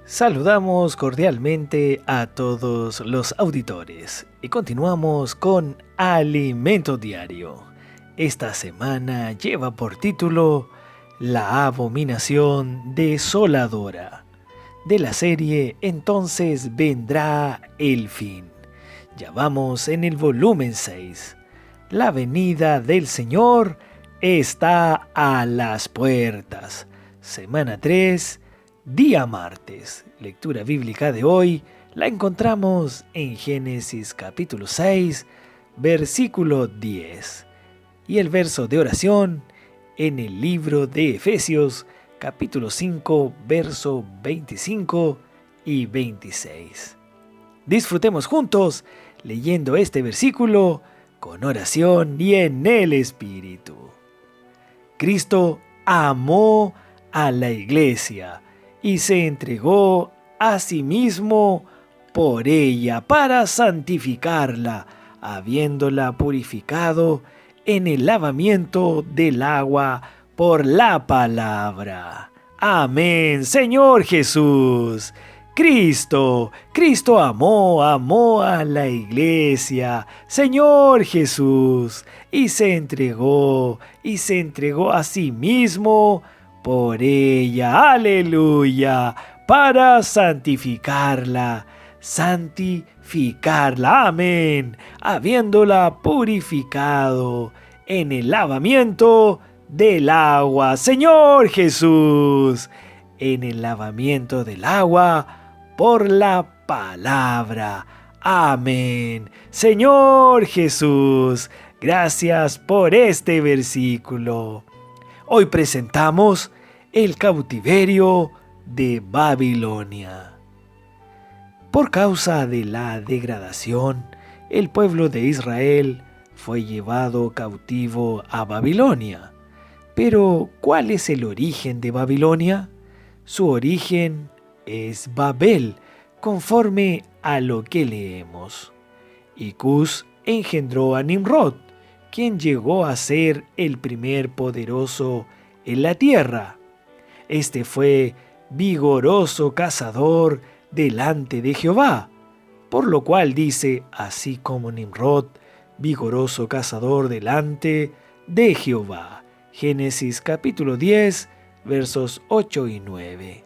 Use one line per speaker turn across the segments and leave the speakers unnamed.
Saludamos cordialmente a todos los auditores y continuamos con Alimento Diario. Esta semana lleva por título La abominación desoladora, de la serie Entonces vendrá el fin. Ya vamos en el volumen 6. La venida del Señor está a las puertas. Semana 3. Día martes. Lectura bíblica de hoy la encontramos en Génesis capítulo 6, versículo 10. Y el verso de oración en el libro de Efesios capítulo 5, verso 25 y 26. Disfrutemos juntos leyendo este versículo con oración y en el Espíritu. Cristo amó a la iglesia y se entregó a sí mismo por ella para santificarla, habiéndola purificado en el lavamiento del agua por la palabra. Amén, Señor Jesús. Cristo amó a la iglesia, Señor Jesús, y se entregó a sí mismo por ella, aleluya, para santificarla, amén, habiéndola purificado en el lavamiento del agua, Señor Jesús, en el lavamiento del agua por la palabra, amén, Señor Jesús, gracias por este versículo. Hoy presentamos el cautiverio de Babilonia. Por causa de la degradación, el pueblo de Israel fue llevado cautivo a Babilonia. Pero, ¿cuál es el origen de Babilonia? Su origen es Babel, conforme a lo que leemos. Y Cus engendró a Nimrod, quien llegó a ser el primer poderoso en la tierra. Este fue vigoroso cazador delante de Jehová, por lo cual dice, así como Nimrod, vigoroso cazador delante de Jehová. Génesis capítulo 10, versos 8 y 9.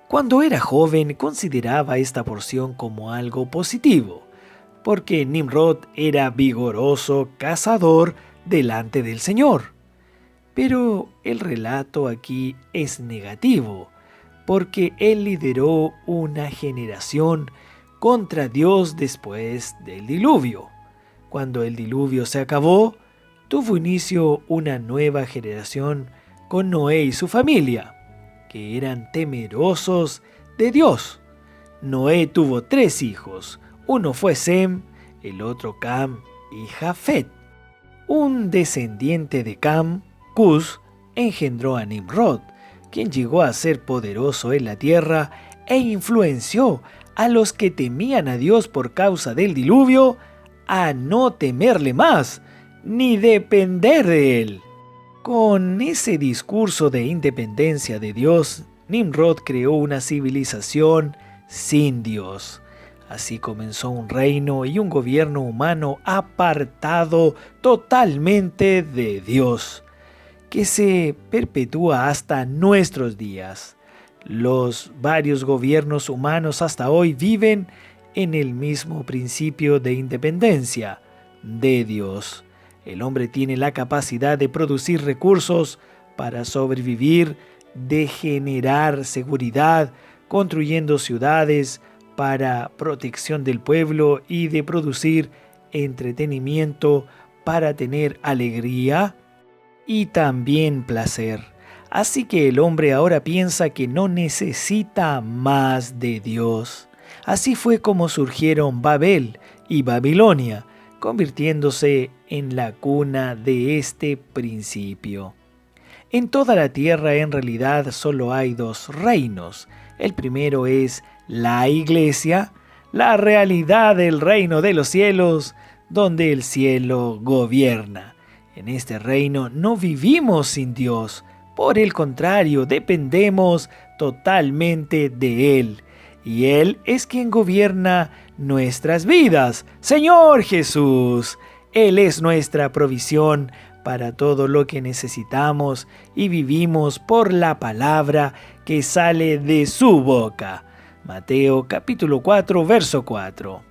Cuando era joven consideraba esta porción como algo positivo, porque Nimrod era vigoroso cazador delante del Señor. Pero el relato aquí es negativo, porque él lideró una generación contra Dios después del diluvio. Cuando el diluvio se acabó, tuvo inicio una nueva generación con Noé y su familia, que eran temerosos de Dios. Noé tuvo 3 hijos. Uno fue Sem, el otro Cam y Jafet. Un descendiente de Cam, Cus, engendró a Nimrod, quien llegó a ser poderoso en la tierra e influenció a los que temían a Dios por causa del diluvio a no temerle más, ni depender de él. Con ese discurso de independencia de Dios, Nimrod creó una civilización sin Dios. Así comenzó un reino y un gobierno humano apartado totalmente de Dios, que se perpetúa hasta nuestros días. Los varios gobiernos humanos hasta hoy viven en el mismo principio de independencia de Dios. El hombre tiene la capacidad de producir recursos para sobrevivir, de generar seguridad, construyendo ciudades para protección del pueblo y de producir entretenimiento para tener alegría y también placer. Así que el hombre ahora piensa que no necesita más de Dios. Así fue como surgieron Babel y Babilonia, convirtiéndose en la cuna de este principio. En toda la tierra en realidad solo hay 2 reinos. El primero es la iglesia, la realidad del reino de los cielos, donde el cielo gobierna. En este reino no vivimos sin Dios, Por el contrario, dependemos totalmente de Él. Y Él es quien gobierna nuestras vidas. Señor Jesús, Él es nuestra provisión para todo lo que necesitamos y vivimos por la palabra que sale de su boca. Mateo capítulo 4, verso 4.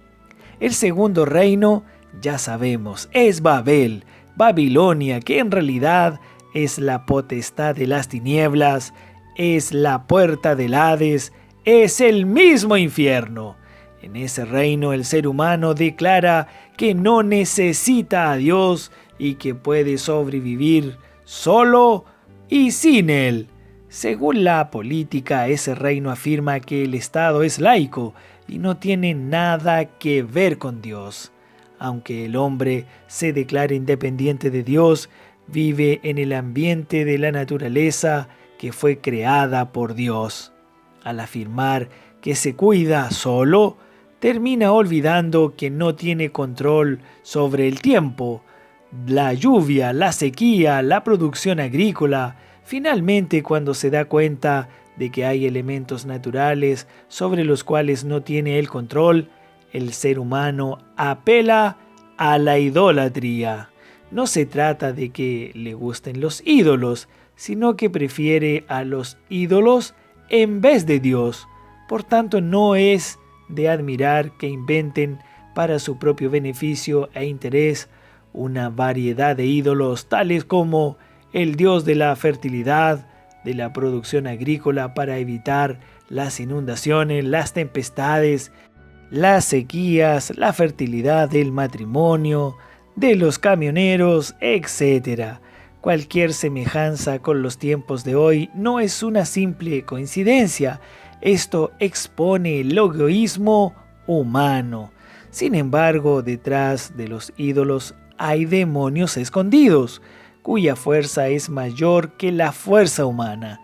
El segundo reino, ya sabemos, es Babel, Babilonia, que en realidad es la potestad de las tinieblas, es la puerta del Hades, es el mismo infierno. En ese reino el ser humano declara que no necesita a Dios y que puede sobrevivir solo y sin Él. Según la política, ese reino afirma que el Estado es laico y no tiene nada que ver con Dios. Aunque el hombre se declare independiente de Dios, vive en el ambiente de la naturaleza que fue creada por Dios. Al afirmar que se cuida solo, termina olvidando que no tiene control sobre el tiempo, la lluvia, la sequía, la producción agrícola. Finalmente, cuando se da cuenta de que hay elementos naturales sobre los cuales no tiene el control, el ser humano apela a la idolatría. No se trata de que le gusten los ídolos, sino que prefiere a los ídolos en vez de Dios. Por tanto, no es de admirar que inventen para su propio beneficio e interés una variedad de ídolos tales como el dios de la fertilidad, de la producción agrícola para evitar las inundaciones, las tempestades, las sequías, la fertilidad del matrimonio, de los camioneros, etc. Cualquier semejanza con los tiempos de hoy no es una simple coincidencia. Esto expone el egoísmo humano. Sin embargo, detrás de los ídolos hay demonios escondidos, cuya fuerza es mayor que la fuerza humana.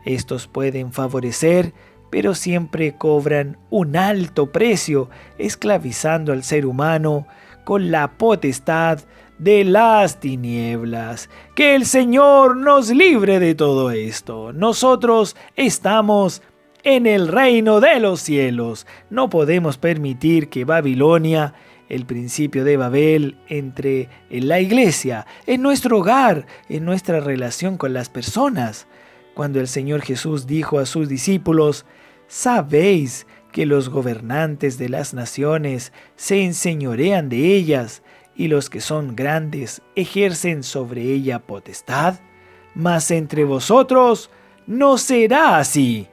Estos pueden favorecer, pero siempre cobran un alto precio, esclavizando al ser humano con la potestad de las tinieblas. Que el Señor nos libre de todo esto. Nosotros estamos en el reino de los cielos. No podemos permitir que Babilonia, el principio de Babel, entre en la iglesia, en nuestro hogar, en nuestra relación con las personas. Cuando el Señor Jesús dijo a sus discípulos: «Sabéis que los gobernantes de las naciones se enseñorean de ellas, y los que son grandes ejercen sobre ella potestad, mas entre vosotros no será así».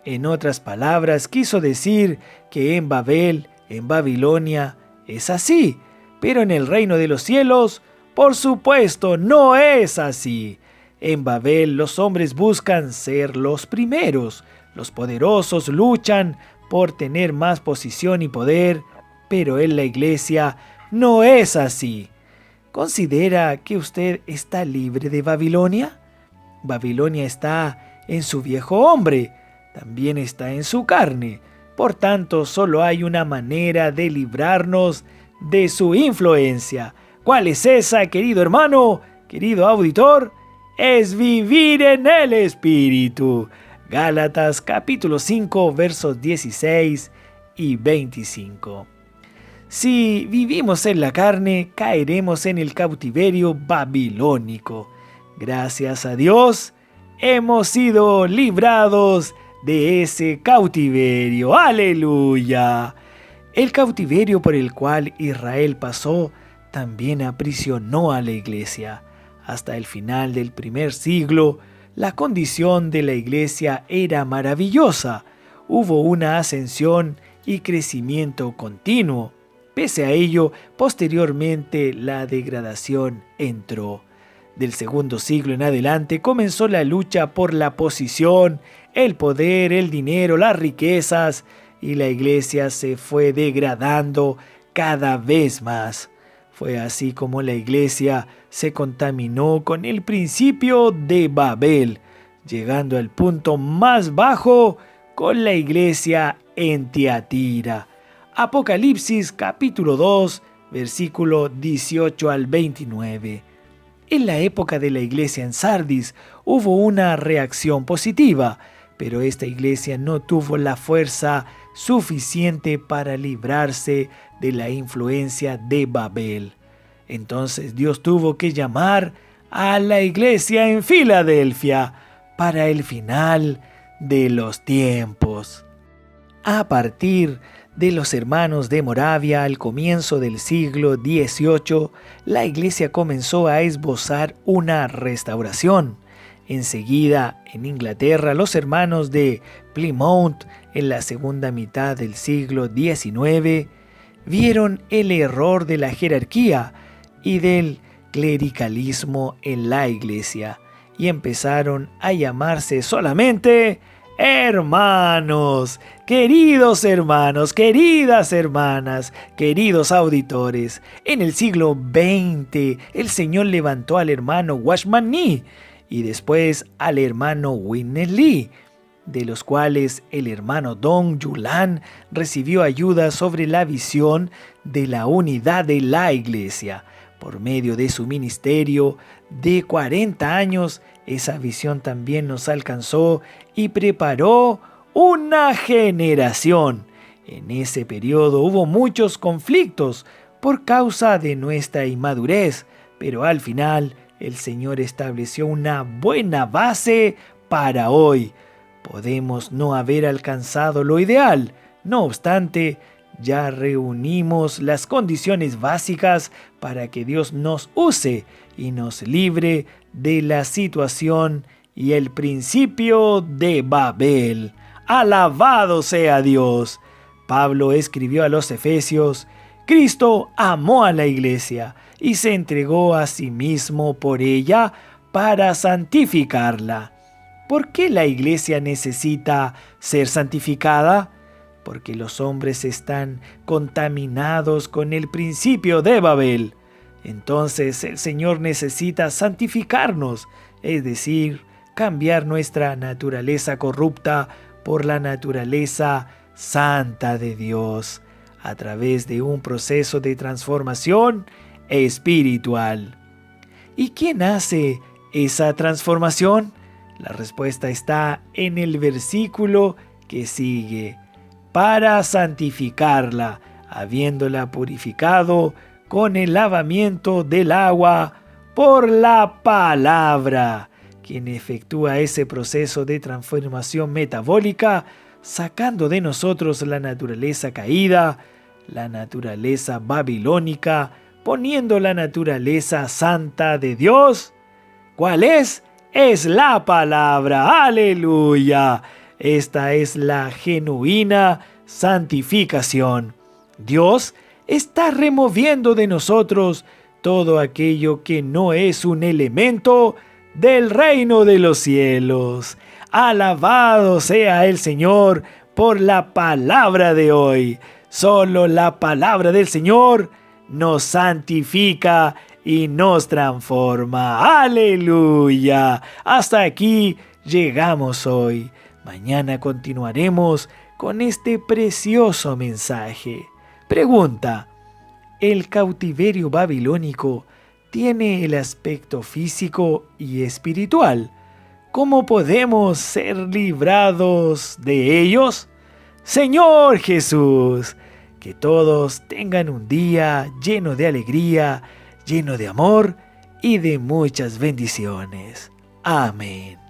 En otras palabras, quiso decir que en Babel, en Babilonia, es así, pero en el reino de los cielos, por supuesto, no es así. En Babel los hombres buscan ser los primeros, los poderosos luchan por tener más posición y poder, pero en la iglesia no es así. ¿Considera que usted está libre de Babilonia? Babilonia está en su viejo hombre, también está en su carne. Por tanto, solo hay una manera de librarnos de su influencia. ¿Cuál es esa, querido hermano, querido auditor? Es vivir en el Espíritu. Gálatas capítulo 5, versos 16 y 25. Si vivimos en la carne, caeremos en el cautiverio babilónico. Gracias a Dios, hemos sido librados de ese cautiverio. ¡Aleluya! El cautiverio por el cual Israel pasó también aprisionó a la iglesia. Hasta el final del primer siglo, la condición de la iglesia era maravillosa. Hubo una ascensión y crecimiento continuo. Pese a ello, posteriormente la degradación entró. Del segundo siglo en adelante comenzó la lucha por la posición, el poder, el dinero, las riquezas, y la iglesia se fue degradando cada vez más. Fue así como la iglesia se contaminó con el principio de Babel, llegando al punto más bajo con la iglesia en Tiatira. Apocalipsis capítulo 2, versículo 18 al 29. En la época de la iglesia en Sardis hubo una reacción positiva, pero esta iglesia no tuvo la fuerza suficiente para librarse de la influencia de Babel. Entonces Dios tuvo que llamar a la iglesia en Filadelfia para el final de los tiempos. A partir de los hermanos de Moravia al comienzo del siglo XVIII, la iglesia comenzó a esbozar una restauración. Enseguida, en Inglaterra, los hermanos de Plymouth, en la segunda mitad del siglo XIX, vieron el error de la jerarquía y del clericalismo en la iglesia y empezaron a llamarse solamente hermanos, queridas hermanas, queridos auditores. En el siglo XX, el Señor levantó al hermano Watchman Nee y después al hermano Whitney Lee, de los cuales el hermano Don Yulan recibió ayuda sobre la visión de la unidad de la iglesia. Por medio de su ministerio de 40 años, esa visión también nos alcanzó y preparó una generación. En ese periodo hubo muchos conflictos por causa de nuestra inmadurez, pero al final el Señor estableció una buena base para hoy. Podemos no haber alcanzado lo ideal, no obstante, ya reunimos las condiciones básicas para que Dios nos use y nos libre de la situación y el principio de Babel. ¡Alabado sea Dios! Pablo escribió a los Efesios: Cristo amó a la iglesia y se entregó a sí mismo por ella para santificarla. ¿Por qué la iglesia necesita ser santificada? Porque los hombres están contaminados con el principio de Babel. Entonces el Señor necesita santificarnos, es decir, cambiar nuestra naturaleza corrupta por la naturaleza santa de Dios, a través de un proceso de transformación espiritual. ¿Y quién hace esa transformación? La respuesta está en el versículo que sigue. Para santificarla, habiéndola purificado con el lavamiento del agua por la palabra, quien efectúa ese proceso de transformación metabólica, sacando de nosotros la naturaleza caída, la naturaleza babilónica, poniendo la naturaleza santa de Dios. ¿Cuál es? Es la palabra. ¡Aleluya! Esta es la genuina santificación. Dios está removiendo de nosotros todo aquello que no es un elemento del reino de los cielos. Alabado sea el Señor por la palabra de hoy. Solo la palabra del Señor nos santifica y nos transforma. ¡Aleluya! Hasta aquí llegamos hoy. Mañana continuaremos con este precioso mensaje. Pregunta: ¿el cautiverio babilónico tiene el aspecto físico y espiritual? ¿Cómo podemos ser librados de ellos? Señor Jesús, que todos tengan un día lleno de alegría, lleno de amor y de muchas bendiciones. Amén.